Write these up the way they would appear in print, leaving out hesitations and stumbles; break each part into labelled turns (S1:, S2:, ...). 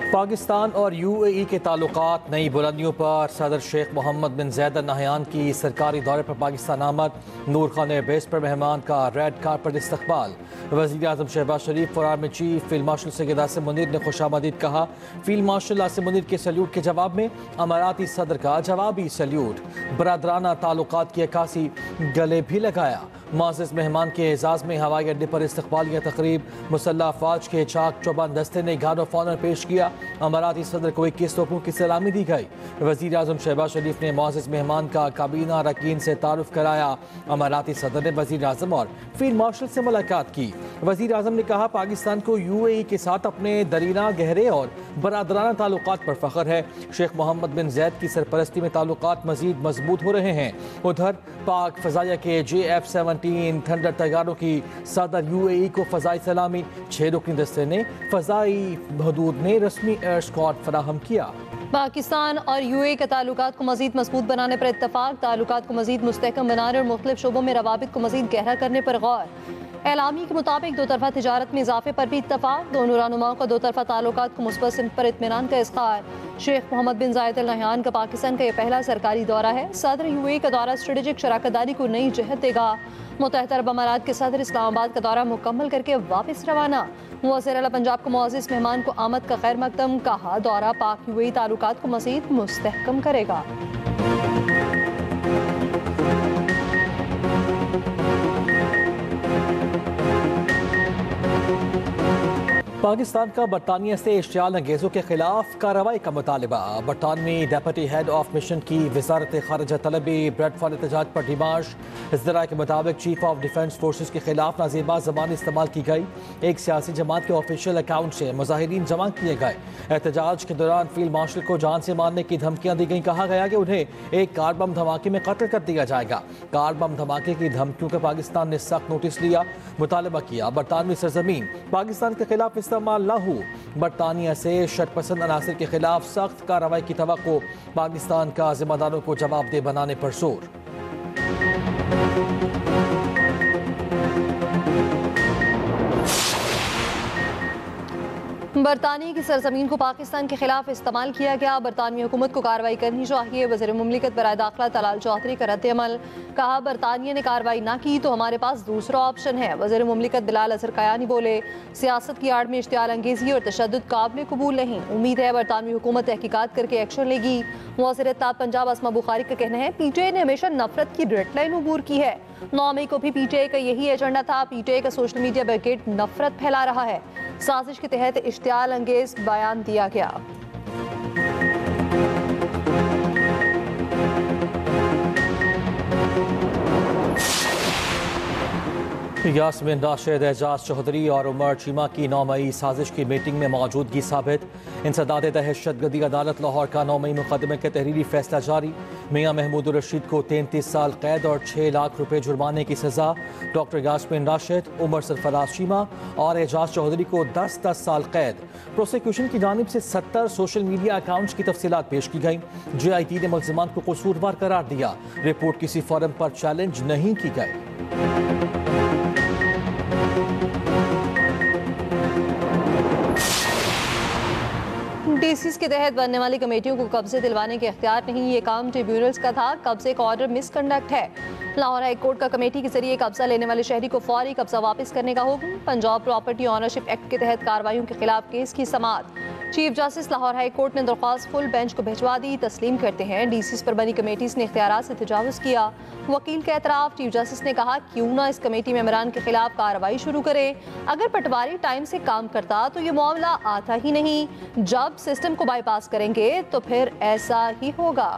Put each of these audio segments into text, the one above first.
S1: पाकिस्तान और UAE के ताल्लुकात नई बुलंदियों पर। सदर शेख मोहम्मद बिन ज़ायद अल नहयान की सरकारी दौरे पर पाकिस्तान आमद। नूर खान एयरबेस पर मेहमान का रेड कारपेट इस्तकबाल। वज़ीर आज़म शहबाज शरीफ और army chief field marshal Syed Asim Munir ने खुशामदीद कहा। फील्ड मार्शल आसिम मुनीर के सैल्यूट के जवाब में अमाराती सदर का जवाबी सैल्यूट। बरादराना ताल्लुकात की अक्कासी गले भी लगाया। मुअज़्ज़ज़ मेहमान के एजाज़ में हवाई अड्डे पर इस्तकबालिया तकरीब। मुसल्लह अफ़वाज के चाक चौबंद दस्ते ने गार्ड ऑफ ऑनर पेश किया। अमाराती सदर को 21 तोपों की सलामी दी गई। वज़ीर आज़म शहबाज शरीफ ने मुअज़्ज़ज़ मेहमान का काबीना अरकान से तारुफ कराया। अमाराती सदर ने वज़ीर आज़म और फील्ड मार्शल से मुलाकात की। वज़ीर आज़म ने कहा, पाकिस्तान को UAE के साथ अपने दरीना, गहरे और बरादराना ताल्लुकात पर फ़ख्र है। शेख मोहम्मद बिन ज़ायद की सरपरस्ती में ताल्लुकात मज़ीद मजबूत हो रहे हैं। उधर पाक फ़ज़ाइया के JF-17 थंडर तैयारों की सदर UAE को फ़ज़ाई सलामी। 6 रुकनी दस्ते ने फ़ज़ाई हदूद में रस्मी एयर स्क्वाड फराहम किया।
S2: पाकिस्तान और UAE के ताल्लुकात को मज़ीद मजबूत बनाने पर इत्तफाक। ताल्लुकात को मज़ीद मुस्तहकम बनाने और मुख्तलिफ शोबों में रवाबित को मज़ीद गहरा करने पर गौर। एलामी के मुताबिक दो तरफा तिजारत में इजाफे पर भी इत्तफाक। दोनों रहनुमाओं का दो तरफा ताल्लुकात को मुस्बत सिमत पर इत्मीनान का इज़हार। शेख मोहम्मद बिन ज़ायद अल नहयान का पाकिस्तान का यह पहला सरकारी दौरा है। सदर UAE का दौरा स्ट्रेटेजिक शराकतदारी को नई जहत देगा। मुत्तहिदा अरब अमारात के सदर इस्लामाबाद का दौरा मुकम्मल करके वापस रवाना। वज़ीर आला पंजाब को मुअज़्ज़ज़ मेहमान को आमद का खैर मकदम। कहा, दौरा पाक UAE ताल्लुकात को मज़ीद मुस्तहकम करेगा।
S1: पाकिस्तान का बरतानिया से इश्तियाल अंगेज़ों के खिलाफ कार्रवाई का मुतालबा। बरतानवी डेप्यूटी हेड ऑफ मिशन की वज़ारत ख़ारिजा तलबी ब्रेड फॉर एहतजाज पर डिमाश। इस ज़राए के मुताबिक चीफ ऑफ डिफेंस फोर्सेस के खिलाफ नाज़ेबा ज़बान इस्तेमाल की गई। एक सियासी जमात के ऑफिशियल अकाउंट से मुजाहिरीन जमा किए गए। एहतजाज के दौरान फील्ड मार्शल को जान से मारने की धमकियाँ दी गई। कहा गया कि उन्हें एक कार बम धमाके में कत्ल कर दिया जाएगा। कार बम धमाके की धमकियों का पाकिस्तान ने सख्त नोटिस लिया, मुतालबा किया बरतानवी सरजमीन पाकिस्तान के खिलाफ इस्तेमाल न हो। बरतानिया से शरपसंद अनासर के खिलाफ सख्त कार्रवाई की तवक्को। पाकिस्तान का जिम्मेदारों को जवाबदेह बनाने पर जोर।
S2: बरतानिया की सरजमीन को पाकिस्तान के खिलाफ इस्तेमाल किया गया। बरतानवी हुकूमत को कार्रवाई करनी चाहिए। वज़ीर मुमलिकत बराए दाखिला तलाल चौधरी का रद्द-ए-अमल। कहा, बरतानिया ने कार्रवाई ना की तो हमारे पास दूसरा ऑप्शन है। वज़ीर मुमलिकत बिलाल अज़हर कयानी बोले, सियासत की आड़ में इश्तियाल अंगेज़ी और तशद्दुद काबिल कबूल नहीं। उम्मीद है बरतानवी हुकूमत तहकीकात करके एक्शन लेगी। वज़ीर इत्तेहाद पंजाब अस्मा बुखारी का कहना है, PTI ने हमेशा नफरत की रेड लाइन अबूर की है। 9 मई को भी PTI का यही एजेंडा था। PTI का सोशल मीडिया ब्रिगेड नफरत फैला रहा है। साजिश के तहत इश्तियाल अंगेज बयान दिया गया।
S1: यास्मीन राशिद, एजाज चौधरी और उमर चीमा की 9 मई साजिश की मीटिंग में मौजूदगी साबित। इंसदाद दहशतगर्दी अदालत लाहौर का 9 मई मुकदमे के तहरीरी फैसला जारी। मियाँ महमूद रशीद को 33 साल कैद और 6 लाख रुपए जुर्माने की सजा। डॉक्टर यास्मीन राशिद, उमर सरफराज चीमा और एजाज चौधरी को 10-10 साल कैद। प्रोसिक्यूशन की जानिब से 70 सोशल मीडिया अकाउंट्स की तफसीलात पेश की गई। JIT ने मुल्ज़िमान को कसूरवार करार दिया। रिपोर्ट किसी फोरम पर चैलेंज नहीं की गई।
S2: DCs के तहत बनने वाली कमेटियों को कब्जे दिलवाने के इख्तियार नहीं। ये काम ट्रिब्यूनल्स का था। कब्जे का ऑर्डर मिसकंडक्ट है। लाहौर हाई कोर्ट का कमेटी के जरिए कब्जा लेने वाले शहरी को फौरी कब्जा वापस करने का हुक्म। पंजाब प्रॉपर्टी ऑनरशिप एक्ट के तहत कार्रवाइयों के खिलाफ केस की समाअत। Chief justice Lahore high court ने दरख्वास्त फुल बेंच को भिजवा दी। तस्लीम करते हैं DCs पर बनी कमेटीज ने इख्तियारात से तजावुज़ किया। वकील का एतराफ़। चीफ जस्टिस ने कहा, क्यों ना इस कमेटी मेंबरान के खिलाफ कार्रवाई शुरू करे। अगर पटवारी टाइम से काम करता तो ये मामला आता ही नहीं। जब सिस्टम को बाईपास करेंगे तो फिर ऐसा ही होगा।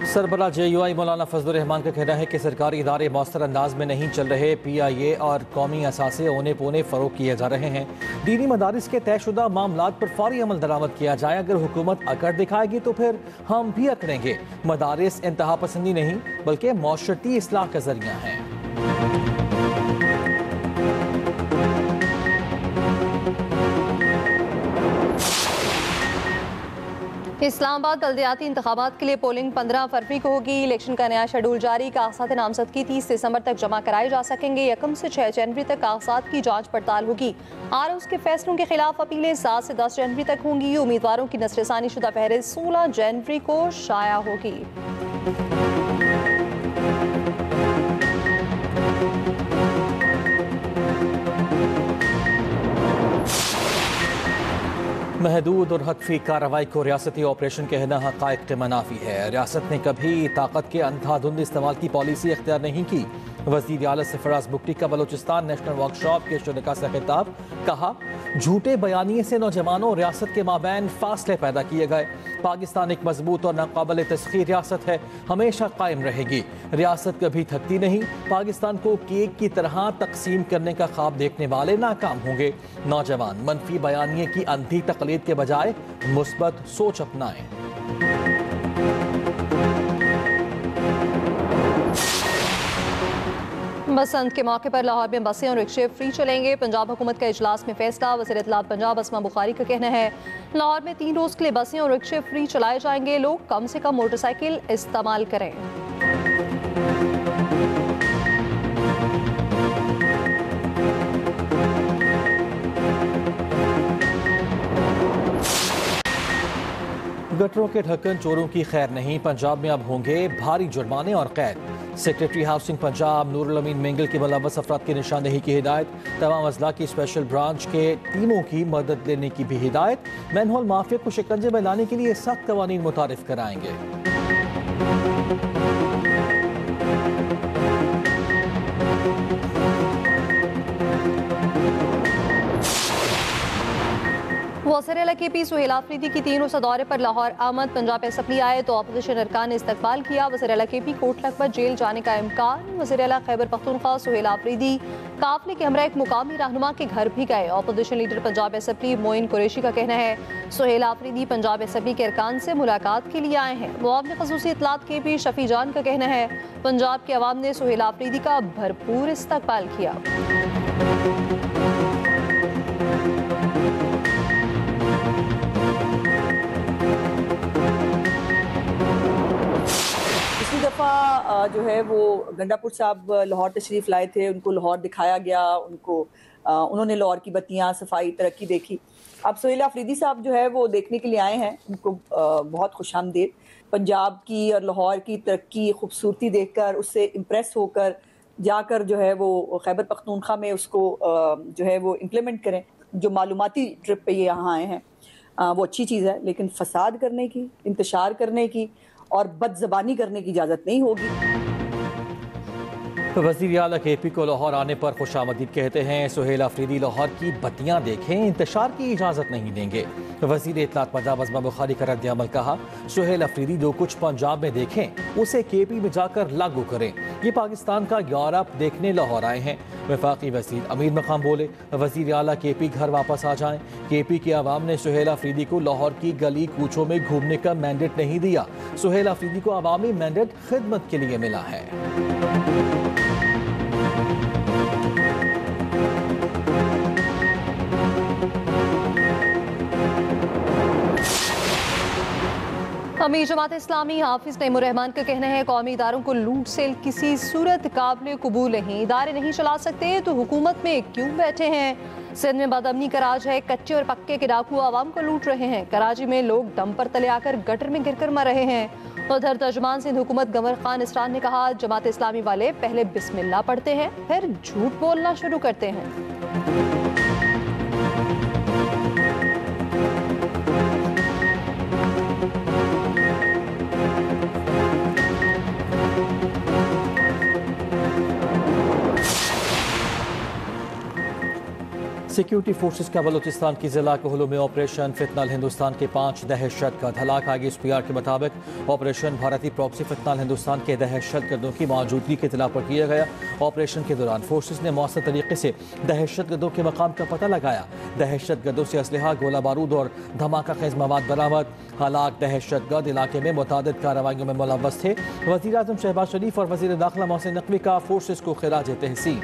S1: सरबराह JUI मौलाना फजलुर रहमान का कहना है कि सरकारी इदारे मौसर अंदाज में नहीं चल रहे। PIA और कौमी असासे औने पौने फ़रोग किए जा रहे हैं। दीनी मदारिस के तयशुदा मामलात पर फौरी अमल दरामद किया जाए। अगर हुकूमत अकड़ दिखाएगी तो फिर हम भी अकड़ेंगे। मदारिस इंतहा पसंदी नहीं बल्कि मौशरती इस्लाह का जरिया है।
S2: इस्लामाबाद बल्दियाती इंतखाबात के लिए पोलिंग 15 फरवरी को होगी। इलेक्शन का नया शेड्यूल जारी। कागजात नामजदगी 30 दिसंबर तक जमा कराए जा सकेंगे। 1 से 6 जनवरी तक कागजात की जांच पड़ताल होगी। आरओज़ के फैसलों के खिलाफ अपीलें 7 से 10 जनवरी तक होंगी। उम्मीदवारों की नस्रसानी शुदा फहरिस्त 16 जनवरी को शाया होगी।
S1: महदूद और हतफी कार्रवाई को रियासती ऑपरेशन कहना हक़ाइक़ के मनाफी है। रियासत ने कभी ताकत के अंधाधुंध इस्तेमाल की पॉलिसी इख्तियार नहीं की। वज़ीर आला सरफराज बुगटी का बलोचिस्तान नेशनल वर्कशॉप के शुरका से खिताब। कहा, झूठे बयानिए से नौजवानों और रियासत के माबैन फासले पैदा किए गए। पाकिस्तान एक मजबूत और नाकाबिल तस्खीर रियासत है, हमेशा कायम रहेगी। रियासत कभी थकती नहीं। पाकिस्तान को केक की तरह तकसीम करने का ख्वाब देखने वाले नाकाम होंगे। नौजवान मनफी बयानिए की अंधी तकलीद के बजाय मुस्बत सोच अपनाएं।
S2: बसंत के मौके पर लाहौर में बसें और रिक्शे फ्री चलेंगे। पंजाब हुकूमत का इजलास में फैसला। वज़ीर इत्तलात पंजाब अस्मा बुखारी का कहना है, लाहौर में 3 रोज़ के लिए बसें और रिक्शे फ्री चलाए जाएंगे। लोग कम से कम मोटरसाइकिल इस्तेमाल करें।
S1: गटरों के ढक्कन चोरों की खैर नहीं। पंजाब में अब होंगे भारी जुर्माने और कैद। सेक्रेटरी हाउसिंग पंजाब नूरुल अमीन मेंगल की मुलव्वस अफराद की निशानदेही की हिदायत। तमाम अजला की स्पेशल ब्रांच के टीमों की मदद लेने की भी हिदायत। मैनहोल माफिया को शिकंजे में लाने के लिए सख्त कवानीन मुतारिफ कराएंगे।
S2: वज़ीर KP सुहेल आफरीदी की 3 रोज़ा दौरे पर लाहौर आमद। पंजाब असम्बली आए तो अपोजिशन अरकान ने इस्तकबाल किया। वज़ीर KP कोट लखपत जेल जाने का इम्कान। वज़ीर खैबर पख्तूनख्वा सुहेल आफरीदी काफिले के हमरा एक मुकामी रहनुमा के घर भी गए। Opposition leader Punjab assembly Moin Qureshi का कहना है, सुहेल आफरीदी पंजाब असम्बली के अरकान से मुलाकात के लिए आए हैं। मुआविन ख़ुसूसी इत्तलात KP शफी जान का कहना है, पंजाब के अवाम ने सुहेल आफरीदी का भरपूर इस्तकबाल किया।
S3: दफ़ा जो है वो गंडापुर साहब लाहौर तशरीफ़ लाए थे, उनको लाहौर दिखाया गया, उन्होंने लाहौर की बत्तियाँ, सफाई, तरक्की देखी। अब सुहेल आफरीदी साहब जो है वो देखने के लिए आए हैं, उनको बहुत खुशामदीद। पंजाब की और लाहौर की तरक्की, खूबसूरती देखकर उससे इम्प्रेस होकर जाकर जो है वो खैबर पख्तूनख्वा में उसको जो है वो इम्प्लीमेंट करें। जो मालूमाती ट्रिप पे ये यहाँ आए हैं वो अच्छी चीज़ है, लेकिन फसाद करने की, इंतशार करने की और बदज़बानी करने की इजाज़त नहीं होगी।
S1: वज़ीर आला KP को लाहौर आने पर खुशामदीद कहते हैं। सुहेल आफरीदी लाहौर की बत्तियां देखें, इंतशार की इजाज़त नहीं देंगे। वज़ीर इत्तलात पंजाब अस्मा बुखारी का रद्द-ए-अमल। कहा, सुहेल आफरीदी जो कुछ पंजाब में देखें उसे KP में जाकर लागू करें। ये पाकिस्तान का यूरोप देखने लाहौर आए हैं। वफाकी वज़ीर अमीर मकाम बोले, वज़ीर आला KP घर वापस आ जाएं। KP के अवाम ने सुहेल आफरीदी को लाहौर की गली कूचों में घूमने का मैंडेट नहीं दिया। सुहेल आफरीदी को अवामी मैंडेट खिदमत के लिए मिला है।
S2: अमीर जमात इस्लामी हाफिज नईमुर रहमान का कहना है, कौमी इदारों को लूट से किसी सूरत काबिल कबूल नहीं। इदारे नहीं चला सकते तो हुकूमत में क्यों बैठे हैं। सिंध में बदअमनी का राज है। कच्चे और पक्के के डाकू आवाम को लूट रहे हैं। कराची में लोग दम पर तले आकर गटर में गिरकर मर रहे हैं। उधर तर्जुमान सिंध हुकूमत गवर खान इसरान ने कहा, जमात इस्लामी वाले पहले बिस्मिल्लाह पढ़ते हैं, फिर झूठ बोलना शुरू करते हैं।
S1: सिक्योरिटी फोर्सेस का बलूचिस्तान की जिला कोहलू में ऑपरेशन फितनाल हिंदुस्तान के 5 दहशतगर्द हलाक। आगे SPR के मुताबिक ऑपरेशन भारतीय प्रॉक्सी फितनाल हिंदुस्तान के दहशतगर्दों की मौजूदगी की इत्तला पर किया गया। ऑपरेशन के दौरान फोर्सेस ने मौसर तरीके से दहशतगर्दों के मकाम का पता लगाया। दहशतगर्दों से असलहा, गोला बारूद और धमाका खेज मवाद बरामद। हलाक दहशतगर्द इलाके में मुतादिद कार्रवाइयों में मुलव्वस थे। वज़ीर आज़म शहबाज शरीफ और वज़ीर दाखिला मोहसिन नकवी का फोर्सेस को खिराज तहसीन।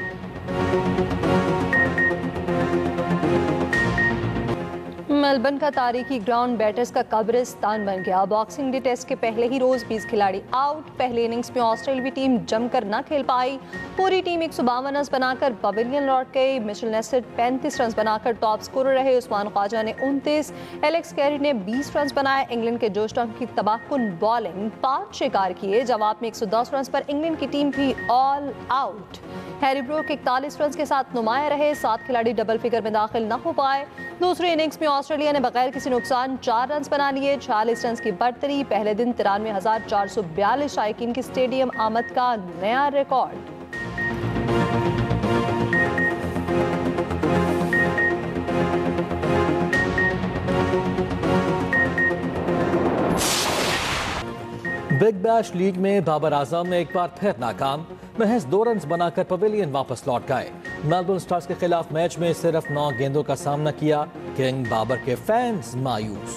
S2: मेलबर्न का तारीखी ग्राउंड बैटर्स का कब्रिस्तान बन गया। बॉक्सिंग डे टेस्ट के पहले ही रोज 20 खिलाड़ी आउट। पहले इनिंग्स में ऑस्ट्रेलियावी टीम जमकर न खेल पाई। पूरी टीम 152 रन बनाकर पवेलियन लौट गई। मिचेल नेस्टर 35 रन बनाकर टॉप स्कोरर रहे। उस्मान ख्वाजा ने 29, एलेक्स कैरी ने 20 रन बनाए। इंग्लैंड के जोश टॉम की तबाहकुन बॉलिंग 5 शिकार किए। जवाब में 110 रन पर इंग्लैंड की टीम भी all out. Harry Brook 41 run के साथ नुमाया रहे। 7 खिलाड़ी डबल फिगर में दाखिल न हो पाए। दूसरे इनिंग्स में ऑस्ट्रेलिया ने बगैर किसी नुकसान 4 रन बना लिए। 46 रन की बढ़तरी। पहले दिन 93,442 शायकीन की स्टेडियम आमद का नया रिकॉर्ड।
S1: बिग बैश लीग में बाबर आजम एक बार फिर नाकाम। महज 2 रन बनाकर पवेलियन वापस लौट गए। मेलबर्न स्टार्स के खिलाफ मैच में सिर्फ 9 गेंदों का सामना किया। किंग बाबर के फैंस मायूस।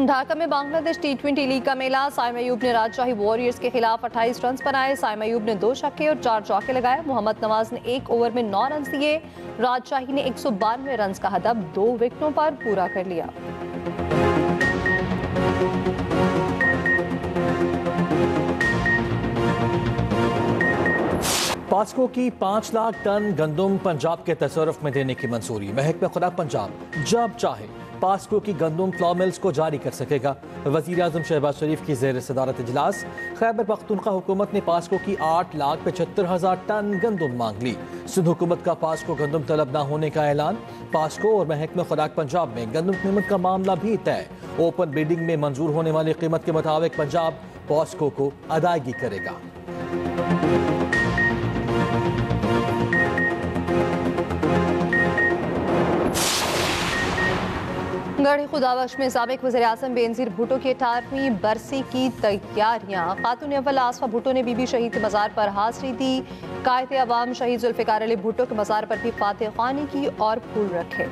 S2: ढाका में बांग्लादेश T20 लीग का मेला। साइम अयूब ने राजशाही वॉरियर्स के खिलाफ 28 रन बनाए। साइम अयूब ने 2 छक्के और 4 चौके लगाए। मोहम्मद नवाज ने 1 ओवर में 9 रन दिए। राजशाही ने 192 रन का हदफ 2 विकेटों पर पूरा कर लिया।
S1: पास्को की 5 लाख टन गंदम पंजाब के तसर्रुफ में देने की मंजूरी। महकमा खुराक पंजाब जब चाहे पास्को की गंदम फ्लॉ मिल्स को जारी कर सकेगा। वजीर आजम शहबाज शरीफ की ज़ेर सदारत इजलास। खैबर पख्तूनख्वा हुकूमत ने पास्को की 8,75,000 टन गंदम मांग ली। सिंध हुकूमत का पास्को गंदम तलब न होने का ऐलान। पास्को और महकमा खुराक पंजाब में गंदम कीमत का मामला भी तय। ओपन बिडिंग में मंजूर होने वाली कीमत के मुताबिक पंजाब पास्को को अदायगी करेगा।
S2: गढ़ी खुदाबख्श में साबिक वज़ीर आज़म बेनज़ीर भुट्टो की 18वीं बरसी की तैयारियां। खातून अव्वल आसफा भुट्टो ने बीबी शहीद के मज़ार पर हाज़िरी दी। कायदे अवाम शहीद जुल्फ़िकार अली भुट्टो के मज़ार पर भी फातिह ख़्वानी की और फूल रखे।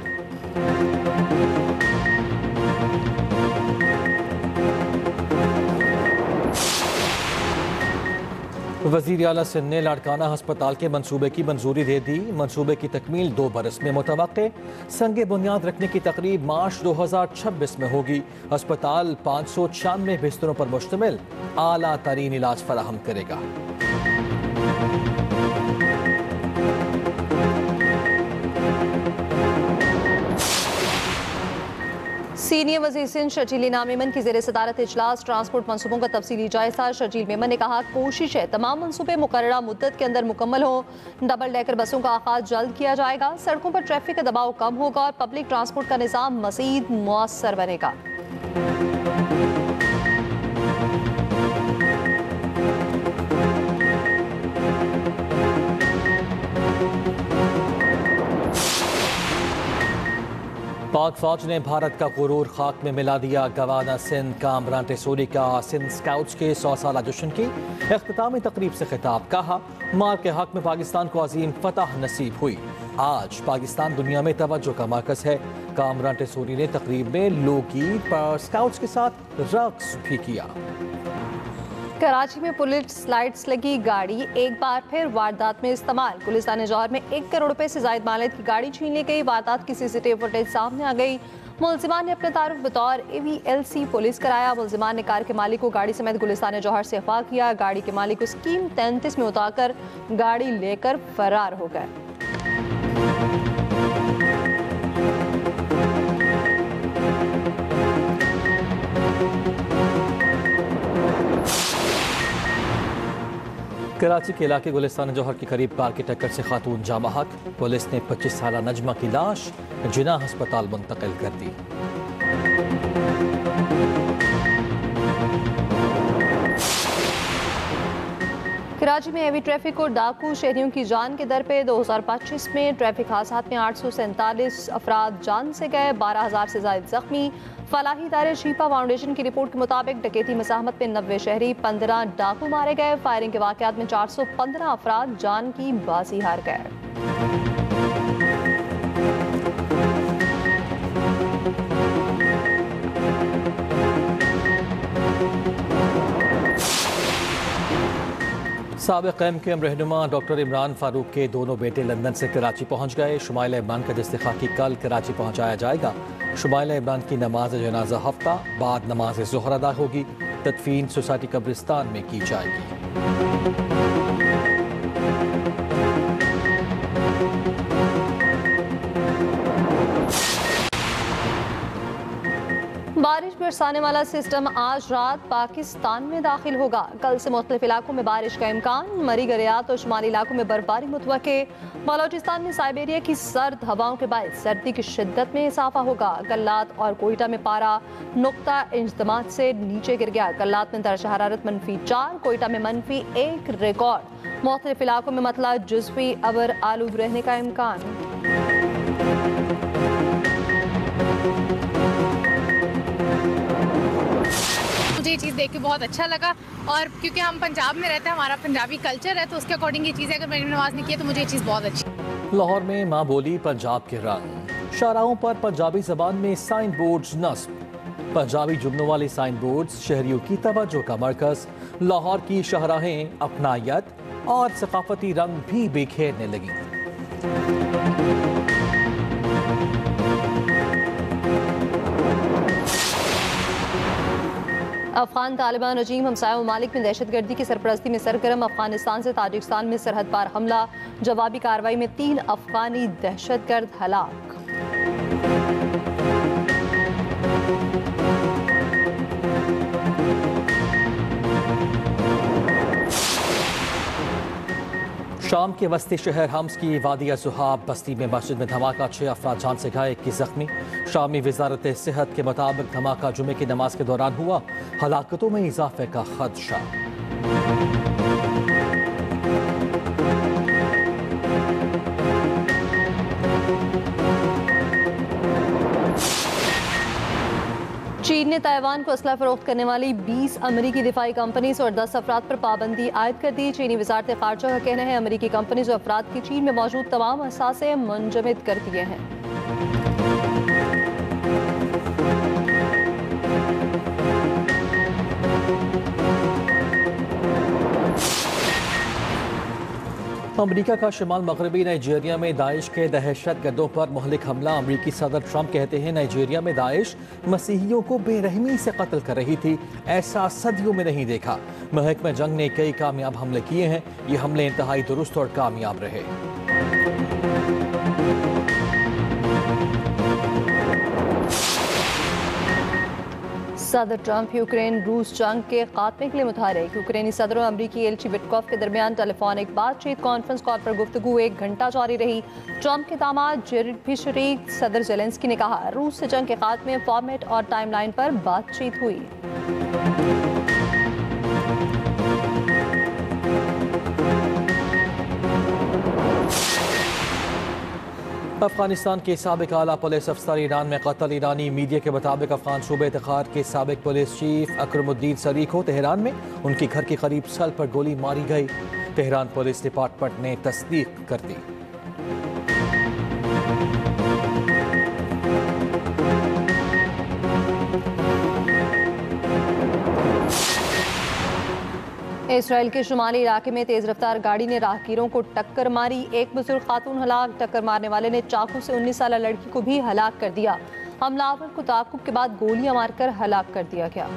S1: वज़ीर आला सिंध ने लाड़काना हस्पताल के मंसूबे की मंजूरी दे दी। मंसूबे की तकमील 2 बरस में मुतवक्के। संगे बुनियाद रखने की तकरीब मार्च 2026 में होगी। अस्पताल 596 बिस्तरों पर मुश्तमिल आला तरीन इलाज फराहम करेगा।
S2: सीनियर वज़ीर सिंध शर्जील इनाम मेमन की ज़ेर सदारत इजलास। ट्रांसपोर्ट मंसूबों का तफसीली जायजा। शर्जील मेमन ने कहा कोशिश है तमाम मंसूबे मुकर्ररा मुद्दत के अंदर मुकम्मल हो। डबल डेकर बसों का आगाज जल्द किया जाएगा। सड़कों पर ट्रैफिक का दबाव कम होगा और पब्लिक ट्रांसपोर्ट का निज़ाम मज़ीद मुअस्सर बनेगा।
S1: पाक फौज ने भारत का गुरूर खाक में मिला दिया। गवाना सिंध कामरान टेसोरी का सिंध स्काउट्स के 100 साला जश्न की इख्तितामी तकरीब से खिताब। कहा मार के हक में पाकिस्तान को अजीम फतह नसीब हुई। आज पाकिस्तान दुनिया में तवज्जो का मरकज है। कामरान टेसोरी ने तकरीब में लोकगीत पर स्काउट्स के साथ रक्स भी किया।
S2: कराची में पुलिस लाइट्स लगी गाड़ी एक बार फिर वारदात में इस्तेमाल। गुलिस्तान जौहर में 1 करोड़ रुपए से जायद मालियत की गाड़ी छीन ली गई। वारदात की CCTV फुटेज सामने आ गई। मुलजिमान ने अपने तारुफ बतौर AVLC पुलिस कराया। मुलजिमान ने कार के मालिक को गाड़ी समेत गुलिस्तान जौहर से अगवा किया। गाड़ी के मालिक को स्कीम 33 में उतारकर गाड़ी लेकर फरार हो गए।
S1: कराची के इलाके गुलिस्तान जौहर के करीब कार की टक्कर से खातून जाँ बहक। पुलिस ने 25 साला नजमा की लाश जिना अस्पताल मुंतकिल कर दी।
S2: कराची में हैवी ट्रैफिक और डाकू शहरियों की जान के दर पे। 2025 में ट्रैफिक हादसात में 847 अफराद जान से गए। 12,000 से ज्यादा जख्मी। फलाही इदारे शीपा फाउंडेशन की रिपोर्ट के मुताबिक डकैती मज़ाहमत में 90 शहरी, 15 डाकू मारे गए। फायरिंग के वाक़यात में 415 अफराद जान की बाजी हार गए।
S1: साबिक़ एमक्यूएम रहनुमा डॉक्टर इमरान फारूक के दोनों बेटे लंदन से कराची पहुँच गए। शुमाइला इमरान का इस्तिक़ा कल कराची पहुँचाया जाएगा। शुमाइला इमरान की नमाज जनाजा हफ्ता बाद नमाज ज़ोहर अदा होगी। तदफीन सोसाइटी कब्रिस्तान में की जाएगी।
S2: बारिश बरसाने वाला सिस्टम आज रात पाकिस्तान में दाखिल होगा। कल से मुख्तलिफ इलाकों में बारिश का इम्कान। मरी गरियात और शुमाली इलाकों में बर्फबारी मुतवक्के। बलोचिस्तान में साइबेरिया की सर्द हवाओं के बाद सर्दी की शिद्दत में इजाफा होगा। कल्लात और कोयटा में पारा नुक्ता इंजमात से नीचे गिर गया। कल्लात में दर्जा हरारत -4, कोयटा में -1 रिकॉर्ड। मुख्तलिफ इलाकों में मतला जुज़वी अबर आलूद रहने का इम्कान।
S4: मुझे ये चीज़ देख के बहुत अच्छा लगा और क्योंकि हम पंजाब में रहते हैं, हमारा पंजाबी कल्चर है, तो उसके अकॉर्डिंग ये चीज़ है। अगर मैंने नमाज नहीं की तो मुझे ये चीज़ बहुत अच्छी।
S1: लाहौर में माँ बोली पंजाब के रंग। शाहराहों पर पंजाबी जबान में साइन बोर्ड्स नस्ब। पंजाबी जुमलों वाले साइन बोर्ड्स शहरियों की तवज्जो का मरकज। लाहौर की शाहराहें अपनायत और सकाफती रंग भी बिखेरने लगी।
S2: अफगान तालिबान रजीम हमसाया ममालिक में दहशतगर्दी की सरपरस्ती में सरगर्म। अफगानिस्तान से ताजिकिस्तान में सरहद पार हमला। जवाबी कार्रवाई में 3 अफगानी दहशतगर्द हलाक।
S1: शाम के वस्ती शहर हम्स की वादिया सुहाब बस्ती में मस्जिद में धमाका। 6 अफराद जान से घायल, 21 जख्मी। शामी वजारत सेहत के मुताबिक धमाका जुमे की नमाज के दौरान हुआ। हलाकतों में इजाफे का खदशा।
S2: चीन ने ताइवान को असला फरोख्त करने वाली 20 अमरीकी दिफाई कंपनीज और 10 अफराद पर पाबंदी आयद कर दी। चीनी वजारत खारजा का कहना है अमरीकी कंपनीज और अफराद की चीन में मौजूद तमाम असासे मुंजमद कर दिए हैं।
S1: अमरीका का शिमाल मगरबी नाइजीरिया में दाइश के दहशत गर्दों पर मुहलिक हमला। अमरीकी सदर ट्रंप कहते हैं नाइजीरिया में दाइश मसीहियों को बेरहमी से कत्ल कर रही थी, ऐसा सदियों में नहीं देखा। महकमा जंग ने कई कामयाब हमले किए हैं, ये हमले इंतहाई दुरुस्त और कामयाब रहे।
S2: सदर ट्रंप यूक्रेन रूस जंग के खात्मे के लिए मुतहरिक। यूक्रेनी सदर और अमरीकी एलची विटकॉफ के दरमियान टेलीफोनिक बातचीत। कॉन्फ्रेंस कॉल पर गुफ्तगू 1 घंटा जारी रही। ट्रंप के दामाद जेरेड भी शरीक। सदर जेलेंस्की ने कहा रूस से जंग के खात्मे, फॉर्मेट और टाइमलाइन पर बातचीत हुई।
S1: अफगानिस्तान के साबिक आला पुलिस अफसर ईरान में कत्ल। ईरानी मीडिया के मुताबिक अफगान सूबे इत्तेखार के साबिक पुलिस चीफ अकरमुद्दीन सरीख को तेहरान में उनके घर के करीब सर पर गोली मारी गई। तेहरान पुलिस डिपार्टमेंट ने तस्दीक कर दी।
S2: इसराइल के शुमाली इलाके में तेज रफ्तार गाड़ी ने राहगीरों को टक्कर मारी। एक बुजुर्ग खातून हलाक। टक्कर मारने वाले ने चाकू से 19 साल लड़की को भी हलाक कर दिया। हमलावर को ताक़ुब के बाद गोलियां मारकर हलाक कर दिया गया।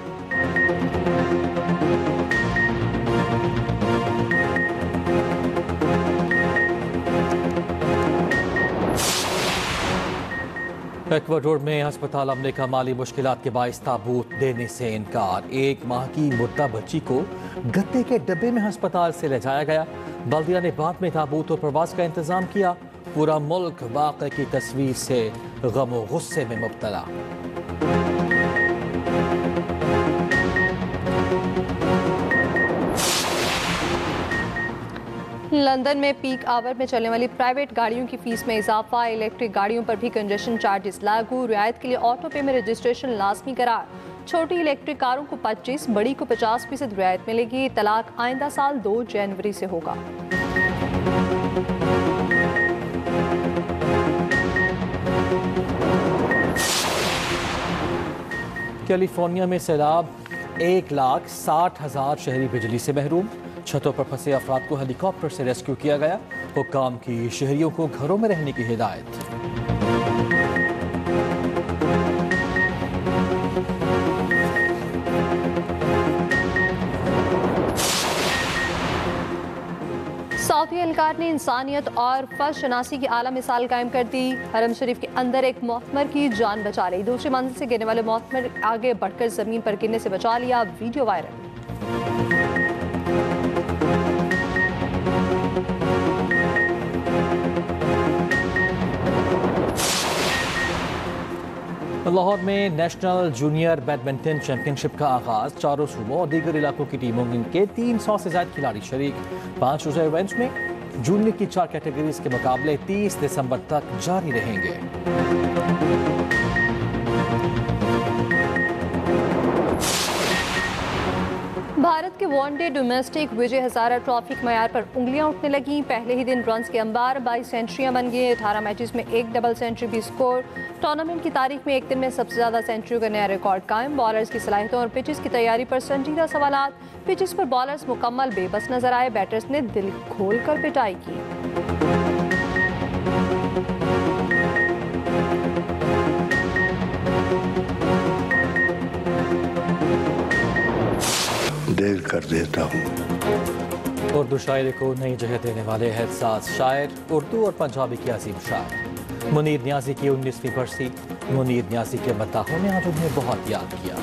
S1: इक्वाडोर में अस्पताल अमले का माली मुश्किलात के बाइस ताबूत देने से इनकार। 1 माह की मुर्दा बच्ची को गत्ते के डब्बे में अस्पताल से ले जाया गया। बल्दिया ने बाद में ताबूत और प्रवास का इंतजाम किया। पूरा मुल्क वाक़े की तस्वीर से गम और गुस्से में मुब्तला।
S2: लंदन में पीक आवर में चलने वाली प्राइवेट गाड़ियों की फीस में इजाफा। इलेक्ट्रिक गाड़ियों पर भी कंजेशन चार्जेस लागू। रियायत के लिए ऑटो पे में रजिस्ट्रेशन लाजमी करार। छोटी इलेक्ट्रिक कारों को 25, बड़ी को 50% रियायत मिलेगी। तलाक आइंदा साल 2 जनवरी से होगा। कैलिफोर्निया में सैलाब, 1,60,000 शहरी बिजली से महरूम।
S1: छतों पर फंसे अफराद को हेलीकॉप्टर से रेस्क्यू किया गया। हुक्काम की शहरियों को घरों में रहने की हिदायत।
S2: सऊदी एहलकार ने इंसानियत और फर्ज शनासी की आला मिसाल कायम कर दी। हरम शरीफ के अंदर एक मोहतमर की जान बचा ली। दूसरी मंजिल से गिरने वाले मोहतमर आगे बढ़कर जमीन पर गिरने से बचा लिया। Video viral.
S1: लाहौर में नेशनल जूनियर बैडमिंटन चैंपियनशिप का आगाज। चारों सूबों और दीगर इलाकों की टीमों के 300 से ज्यादा खिलाड़ी शरीक। 5 रोजा इवेंट्स में जूनियर की 4 कैटेगरीज के मुकाबले 30 दिसंबर तक जारी रहेंगे।
S2: भारत के वनडे डोमेस्टिक विजय हजारा ट्रॉफी के मयार पर उंगलियां उठने लगी। पहले ही दिन रन्स के अंबार, 22 सेंचुरियां बन गई। 18 मैचेस में एक डबल सेंचुरी भी स्कोर। टूर्नामेंट की तारीख में एक दिन में सबसे ज्यादा सेंचुरी का नया रिकॉर्ड कायम। बॉलर्स की सलाहियतों और पिचेस की तैयारी पर संजीदा सवालात। पिचेस पर बॉलर्स मुकम्मल बेबस नजर आए। बैटर्स ने दिल खोल कर पिटाई की।
S5: देर कर देता हूँ।
S1: उर्दू शायरी को नई जगह देने वाले एहसास शायर, उर्दू और पंजाबी के अजीम शायर मुनीर नियाजी की 19वीं बरसी। मुनीर नियाजी के मद्दाहों ने आज उन्हें बहुत याद किया।